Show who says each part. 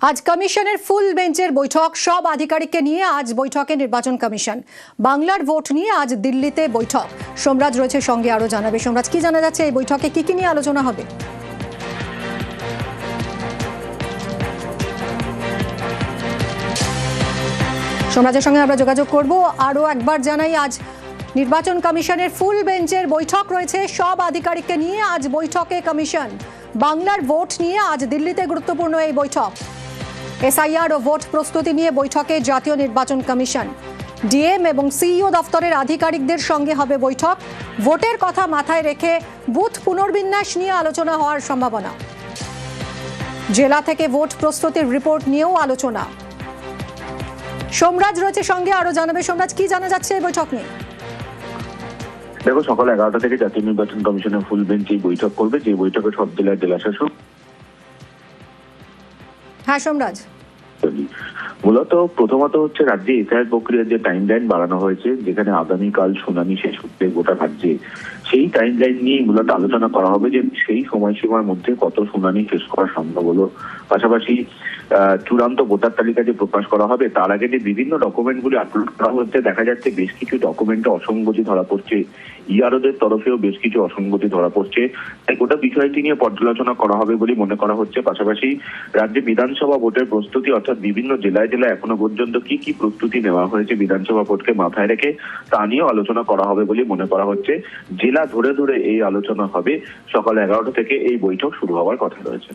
Speaker 1: আজ কমিশনের ফুল বেঞ্চের বৈঠক। সব আধিকারিককে নিয়ে আজ বৈঠকে নির্বাচন কমিশন। বাংলার ভোট নিয়ে আজ দিল্লিতে বৈঠক। সোমরাজ রয়েছে সঙ্গে, আরো জানাবে। সোমরাজ, কি জানা যাচ্ছে এই বৈঠকে কি নিয়ে আলোচনা হবে? সোমরাজের সঙ্গে আমরা যোগাযোগ করব। আরো একবার জানাই, আজ নির্বাচন কমিশনের ফুল বেঞ্চের বৈঠক রয়েছে। সব আধিকারিককে নিয়ে আজ বৈঠকে কমিশন। বাংলার ভোট নিয়ে আজ দিল্লিতে গুরুত্বপূর্ণ এই বৈঠক। এসআইআর ও ভোট প্রস্তুতি নিয়ে বৈঠকে জাতীয় নির্বাচন কমিশন। ডিএম এবং সিইও দফতরের আধিকারিকদের সঙ্গে হবে বৈঠক। ভোটের কথা মাথায় রেখে বুথ পুনর্বিন্যাস নিয়ে আলোচনা হওয়ার সম্ভাবনা। জেলা থেকে ভোট প্রস্তুতির রিপোর্ট নিয়েও আলোচনা। সোমরাজ রয়েছে সঙ্গে, আরো জানাবে। সোমরাজ, কি জানা যাচ্ছে এই বৈঠক নিয়ে?
Speaker 2: দেখো, সকাল 11টা থেকে জাতীয় নির্বাচন কমিশনের ফুল বেঞ্চ এই বৈঠক করবে, যে বৈঠকে সব জেলার জেলাশাসক।
Speaker 1: হ্যাঁ সোমরাজ,
Speaker 2: মূলত প্রথমত হচ্ছে রাজ্যে এসআইআর প্রক্রিয়ার যে টাইম লাইন বাড়ানো হয়েছে, যেখানে আগামীকাল শুনানি শেষ হচ্ছে গোটা রাজ্যে, সেই টাইম লাইন নিয়ে মূলত আলোচনা করা হবে যে সেই সময়সীমার মধ্যে কত শুনানি শেষ করা সম্ভব হলো। পাশাপাশি চূড়ান্ত ভোটার তালিকা যে প্রকাশ করা হবে তার আগে যে বিভিন্ন ডকুমেন্টগুলি আপলোড করা হচ্ছে, দেখা যাচ্ছে বেশ কিছু ডকুমেন্টে অসঙ্গতি ধরা পড়ছে। ইআরওদের তরফেও বেশ কিছু অসঙ্গতি ধরা পড়ছে। তাই গোটা বিষয়টি নিয়ে পর্যালোচনা করা হবে বলে মনে করা হচ্ছে। পাশাপাশি রাজ্যে বিধানসভা ভোটের প্রস্তুতি, অর্থাৎ বিভিন্ন জেলায় জেলায় এখনো পর্যন্ত কি প্রস্তুতি নেওয়া হয়েছে বিধানসভা ভোটকে মাথায় রেখে, তা নিয়েও আলোচনা করা হবে বলে মনে করা হচ্ছে। জেলা ধরে ধরে এই আলোচনা হবে। সকাল 11টা থেকে এই বৈঠক শুরু হওয়ার কথা রয়েছে।